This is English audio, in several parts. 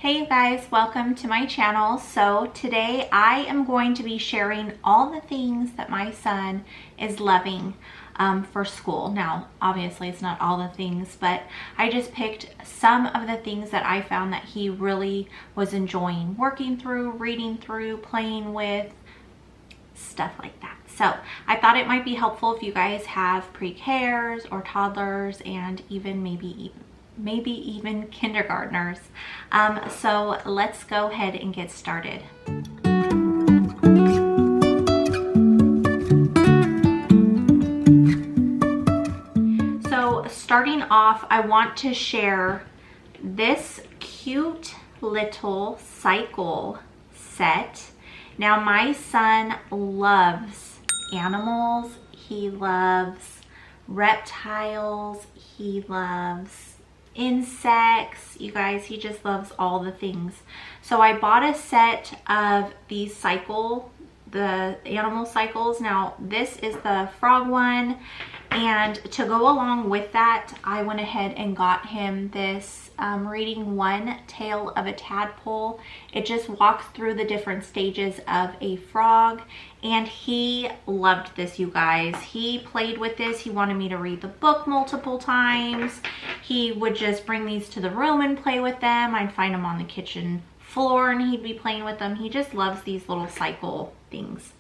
Hey you guys, welcome to my channel. So today I am going to be sharing all the things that my son is loving for school. Now obviously it's not all the things, but I just picked some of the things that I found that he really was enjoying working through, reading through, playing with, stuff like that. So I thought it might be helpful if you guys have pre-Ks or toddlers and even maybe even kindergartners. So let's go ahead and get started. So starting off, I want to share this cute little cycle set. Now my son loves animals, he loves reptiles, he loves insects, you guys, he just loves all the things. So I bought a set of these the animal cycles. Now this is the frog one, and to go along with that I went ahead and got him this Reading One Tale of a Tadpole. It just walks through the different stages of a frog, and he loved this, you guys. He played with this. He wanted me to read the book multiple times. He would just bring these to the room and play with them. I'd find them on the kitchen floor and he'd be playing with them. He just loves these little cycle things.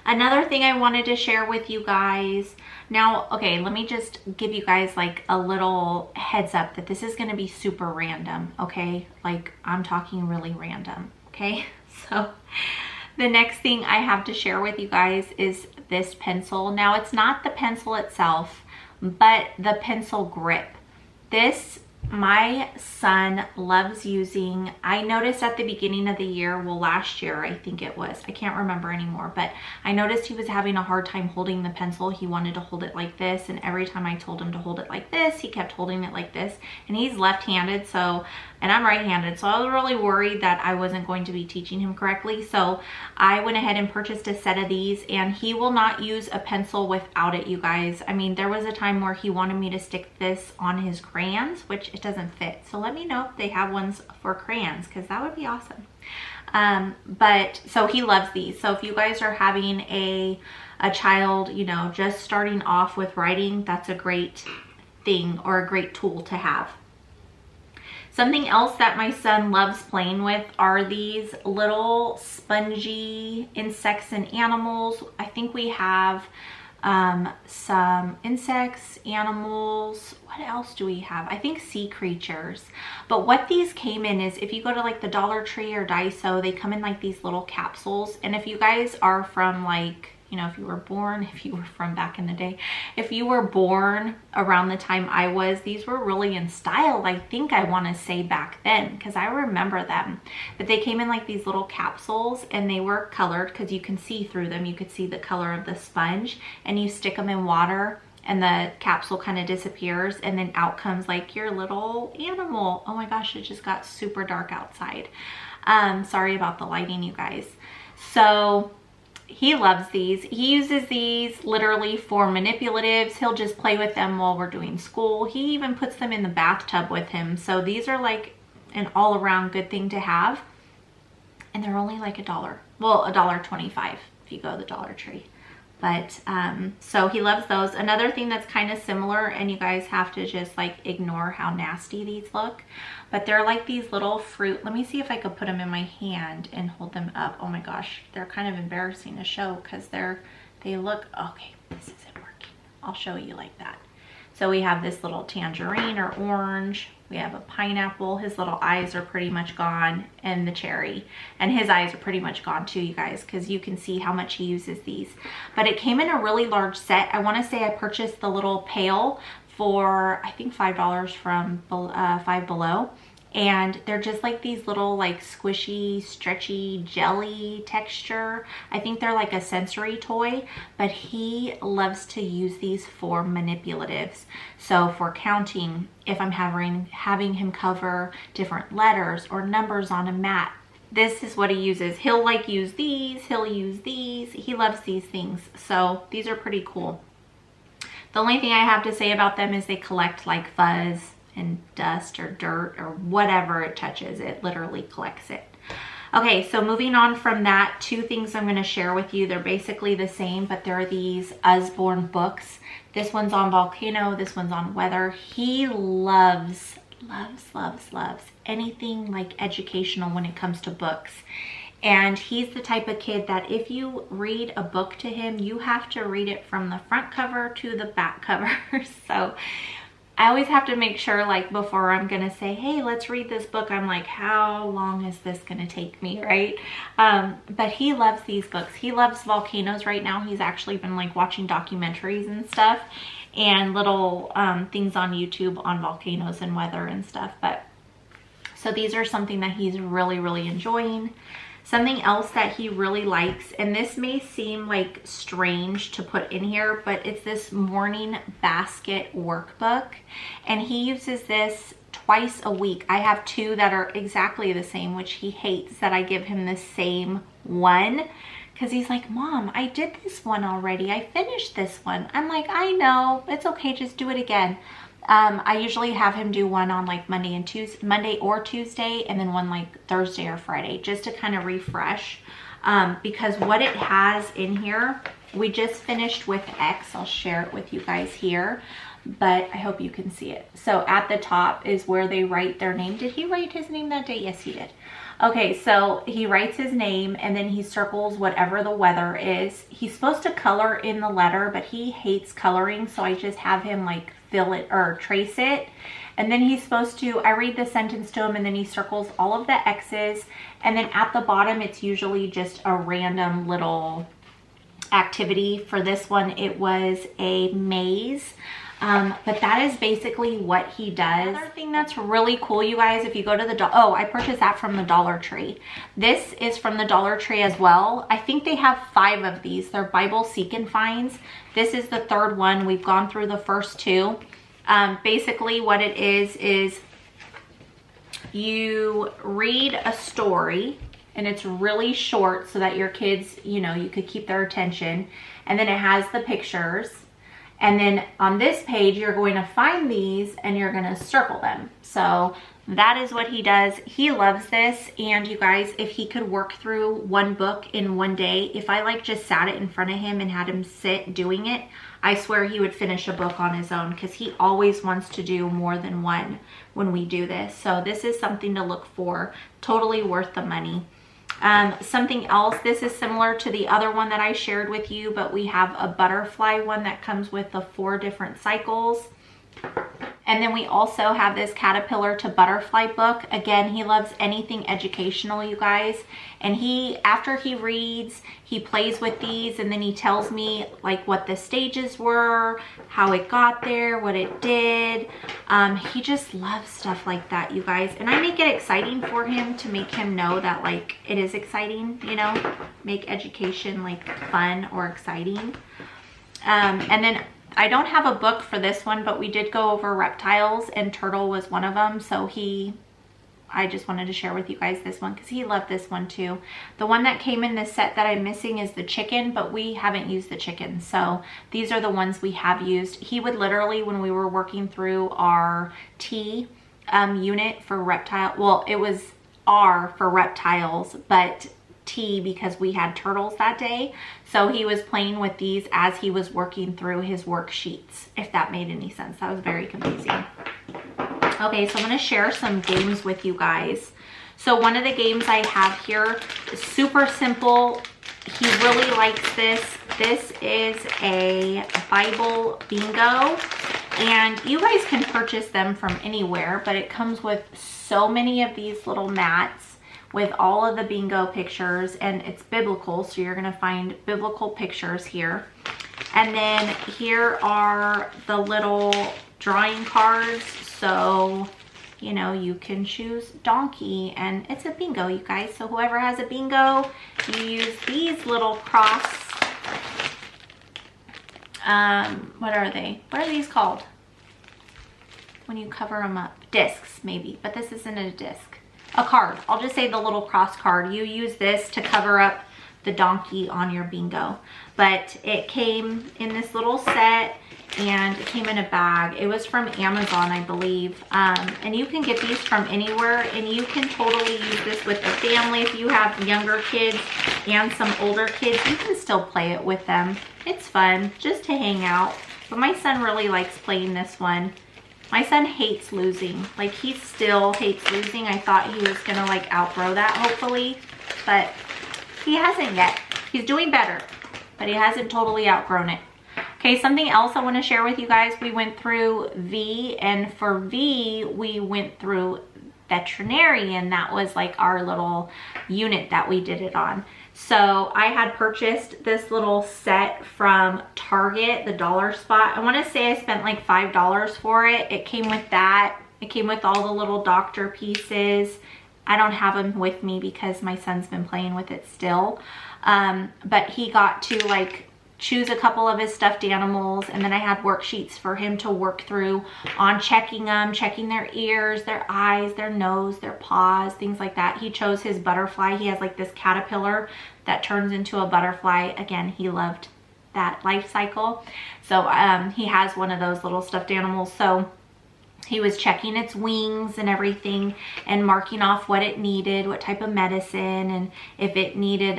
Another thing I wanted to share with you guys. Now, okay, let me just give you guys like a little heads up that this is going to be super random, okay? Like I'm talking really random, okay? So the next thing I have to share with you guys is this pencil. Now it's not the pencil itself, but the pencil grip. This, my son loves using. I noticed at the beginning of the year, well last year I think it was, I can't remember anymore, but I noticed he was having a hard time holding the pencil. He wanted to hold it like this, and every time I told him to hold it like this, he kept holding it like this. And he's left-handed, so, and I'm right-handed, so I was really worried that I wasn't going to be teaching him correctly. So I went ahead and purchased a set of these, and he will not use a pencil without it, you guys. I mean, there was a time where he wanted me to stick this on his crayons, which it doesn't fit. So let me know if they have ones for crayons, because that would be awesome. But so he loves these. So if you guys are having a child, you know, just starting off with writing, that's a great thing or a great tool to have. Something else that my son loves playing with are these little spongy insects and animals. I think we have some insects, animals. What else do we have? I think sea creatures. But what these came in is, if you go to like the Dollar Tree or Daiso, they come in like these little capsules. And if you guys are from like, you know, if you were from back in the day, if you were born around the time I was, these were really in style, I think, I want to say back then, because I remember them. But they came in like these little capsules, and they were colored because you can see through them. You could see the color of the sponge, and you stick them in water and the capsule kind of disappears, and then out comes like your little animal. Oh my gosh, it just got super dark outside. Sorry about the lighting, you guys. So he loves these. He uses these literally for manipulatives. He'll just play with them while we're doing school. He even puts them in the bathtub with him. So these are like an all-around good thing to have. And they're only like $1. Well, $1.25 if you go to the Dollar Tree. But so he loves those. Another thing that's kind of similar, and you guys have to just like ignore how nasty these look, but they're like these little fruit. Let me see if I could put them in my hand and hold them up. Oh my gosh, they're kind of embarrassing to show because they look, okay, this isn't working. I'll show you like that. So we have this little tangerine or orange. We have a pineapple. His little eyes are pretty much gone, and the cherry. And his eyes are pretty much gone too, you guys, because you can see how much he uses these. But it came in a really large set. I want to say I purchased the little pail for, I think, $5 from Five Below. And they're just like these little like squishy, stretchy jelly texture. I think they're like a sensory toy, but he loves to use these for manipulatives. So for counting, if I'm having him cover different letters or numbers on a mat, this is what he uses. He'll like use these, he'll use these. He loves these things. So these are pretty cool. The only thing I have to say about them is they collect like fuzz and dust or dirt or whatever it touches. It literally collects it. Okay, so moving on from that, two things I'm going to share with you. They're basically the same, but they're these Usborne books. This one's on volcano, this one's on weather. He loves anything like educational when it comes to books. And he's the type of kid that if you read a book to him, you have to read it from the front cover to the back cover. So I always have to make sure, like, before I'm gonna say, hey, let's read this book, I'm like, how long is this gonna take me, right? But he loves these books. He loves volcanoes right now. He's actually been like watching documentaries and stuff and little things on YouTube on volcanoes and weather and stuff. But so these are something that he's really enjoying. Something else that he really likes, and this may seem like strange to put in here, but it's this morning basket workbook, and he uses this twice a week. I have two that are exactly the same, which he hates that I give him the same one, because he's like, Mom, I did this one already. I finished this one. I'm like, I know, it's okay, just do it again. I usually have him do one on like Monday or Tuesday, and then one like Thursday or Friday, just to kind of refresh. Because what it has in here, we just finished with X. I'll share it with you guys here, but I hope you can see it. So at the top is where they write their name. Did he write his name that day? Yes, he did. Okay, so he writes his name and then he circles whatever the weather is. He's supposed to color in the letter, but he hates coloring, so I just have him like fill it or trace it. And then he's supposed to, I read the sentence to him and then he circles all of the X's. And then at the bottom, it's usually just a random little activity. For this one, it was a maze. But that is basically what he does. Another thing that's really cool, you guys, if you go to the, oh, I purchased that from the Dollar Tree. This is from the Dollar Tree as well. I think they have 5 of these. They're Bible Seek and Finds. This is the 3rd one. We've gone through the first 2. Basically what it is you read a story, and it's really short so that your kids, you know, you could keep their attention. And then it has the pictures. And then on this page, you're going to find these and you're going to circle them. So that is what he does. He loves this. And you guys, if he could work through one book in one day, if I like just sat it in front of him and had him sit doing it, I swear he would finish a book on his own, because he always wants to do more than one when we do this. So this is something to look for. Totally worth the money. Something else, this is similar to the other one that I shared with you, but we have a butterfly one that comes with the 4 different cycles. And then we also have this caterpillar to butterfly book. Again, he loves anything educational, you guys. And he, after he reads, he plays with these, and then he tells me like what the stages were, how it got there, what it did. He just loves stuff like that, you guys. And I make it exciting for him to make him know that like it is exciting, you know, make education like fun or exciting. And then I don't have a book for this one, but we did go over reptiles, and turtle was one of them. So I just wanted to share with you guys this one because he loved this one too. The one that came in this set that I'm missing is the chicken, but we haven't used the chicken. So these are the ones we have used. He would literally, when we were working through our T unit for reptile, well, it was R for reptiles, but T because we had turtles that day. So he was playing with these as he was working through his worksheets, if that made any sense. That was very confusing. Okay, so I'm going to share some games with you guys. So one of the games I have here is super simple. He really likes this. This is a Bible bingo, and you guys can purchase them from anywhere, but it comes with so many of these little mats with all of the bingo pictures, and it's biblical, so you're going to find biblical pictures here. And then here are the little drawing cards, so you know you can choose donkey, and it's a bingo, you guys. So whoever has a bingo, you use these little cross, what are they? What are these called when you cover them up? Discs maybe, but this isn't a disc. A card. I'll just say the little cross card. You use this to cover up the donkey on your bingo. But it came in this little set, and it came in a bag. It was from Amazon, I believe. And you can get these from anywhere, and you can totally use this with a family. If you have younger kids and some older kids, you can still play it with them. It's fun just to hang out. But my son really likes playing this one. My son hates losing. Like, he still hates losing. I thought he was gonna like outgrow that, hopefully, but he hasn't yet. He's doing better, but he hasn't totally outgrown it. Okay, something else I want to share with you guys. We went through V, and for V, we went through veterinarian. That was like our little unit that we did it on. So I had purchased this little set from Target, the dollar spot. I want to say I spent like $5 for it. It came with that. It came with all the little doctor pieces. I don't have them with me because my son's been playing with it still. But he got to like choose a couple of his stuffed animals, and then I had worksheets for him to work through on checking them, checking their ears, their eyes, their nose, their paws, things like that. He chose his butterfly. He has like this caterpillar that turns into a butterfly. Again, he loved that life cycle. So he has one of those little stuffed animals. So he was checking its wings and everything and marking off what it needed, what type of medicine, and if it needed,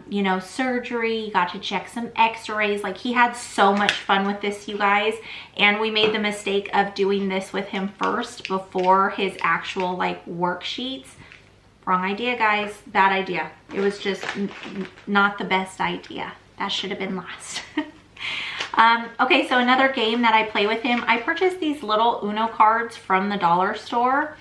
you know, surgery. You got to check some x-rays. Like, he had so much fun with this, you guys. And we made the mistake of doing this with him first before his actual like worksheets. Wrong idea, guys. Bad idea. It was just not the best idea. That should have been last. Okay, so another game that I play with him, I purchased these little Uno cards from the dollar store,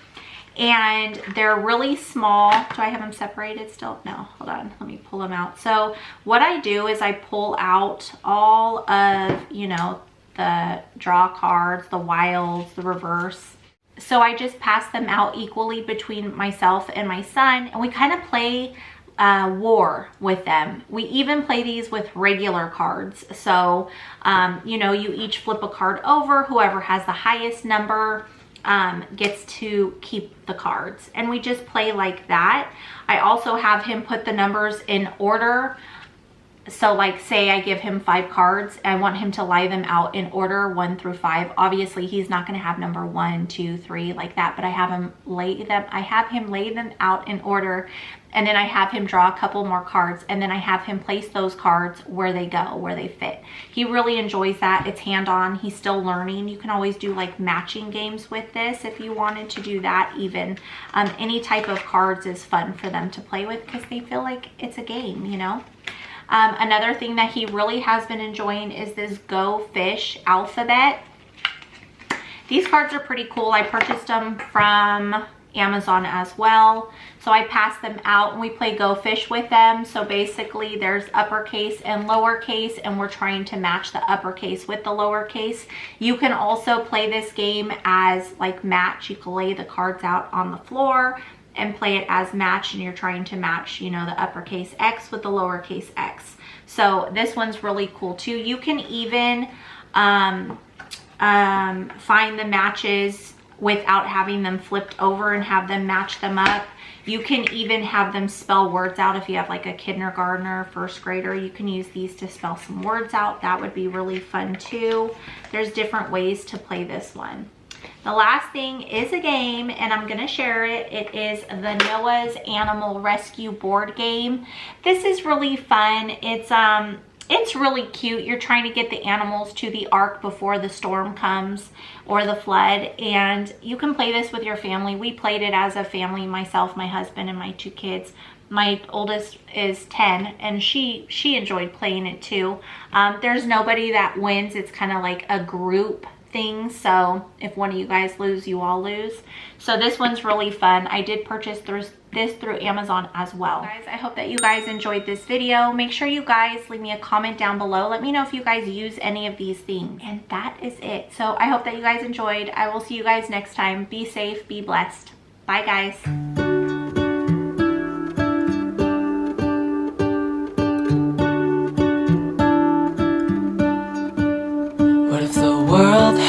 and they're really small. Do I have them separated still? No, hold on, let me pull them out. So what I do is I pull out all of, you know, the draw cards, the wilds, the reverse. So I just pass them out equally between myself and my son, and we kind of play war with them. We even play these with regular cards. So, you know, you each flip a card over. Whoever has the highest number gets to keep the cards. And we just play like that. I also have him put the numbers in order. So like, say I give him 5 cards, I want him to lie them out in order 1 through 5. Obviously he's not going to have number 1, 2, 3 like that, but I have him lay them out in order, and then I have him draw a couple more cards, and then I have him place those cards where they go, where they fit. He really enjoys that. It's hand-on. He's still learning. You can always do like matching games with this if you wanted to do that even. Any type of cards is fun for them to play with because they feel like it's a game, you know? Another thing that he really has been enjoying is this Go Fish alphabet. These cards are pretty cool. I purchased them from Amazon as well. So I pass them out and we play Go Fish with them. So basically there's uppercase and lowercase, and we're trying to match the uppercase with the lowercase. You can also play this game as like match. You can lay the cards out on the floor and play it as match, and you're trying to match, you know, the uppercase X with the lowercase x. So this one's really cool too. You can even find the matches without having them flipped over and have them match them up. You can even have them spell words out. If you have like a kindergartner, first grader, you can use these to spell some words out. That would be really fun too. There's different ways to play this one. The last thing is a game, and I'm going to share it. It is the Noah's Animal Rescue board game. This is really fun. It's really cute. You're trying to get the animals to the ark before the storm comes or the flood, and you can play this with your family. We played it as a family, myself, my husband, and my 2 kids. My oldest is 10, and she enjoyed playing it too. There's nobody that wins. It's kind of like a group thing, so if one of you guys lose, you all lose. So this one's really fun. I did purchase this through Amazon as well. Guys, I hope that you guys enjoyed this video. Make sure you guys leave me a comment down below. Let me know if you guys use any of these things. And that is it. So I hope that you guys enjoyed. I will see you guys next time. Be safe, be blessed. Bye guys.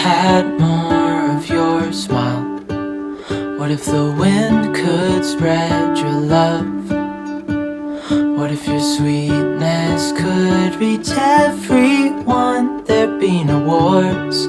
Had more of your smile. What if the wind could spread your love? What What if your sweetness could reach everyone? There'd be no wars,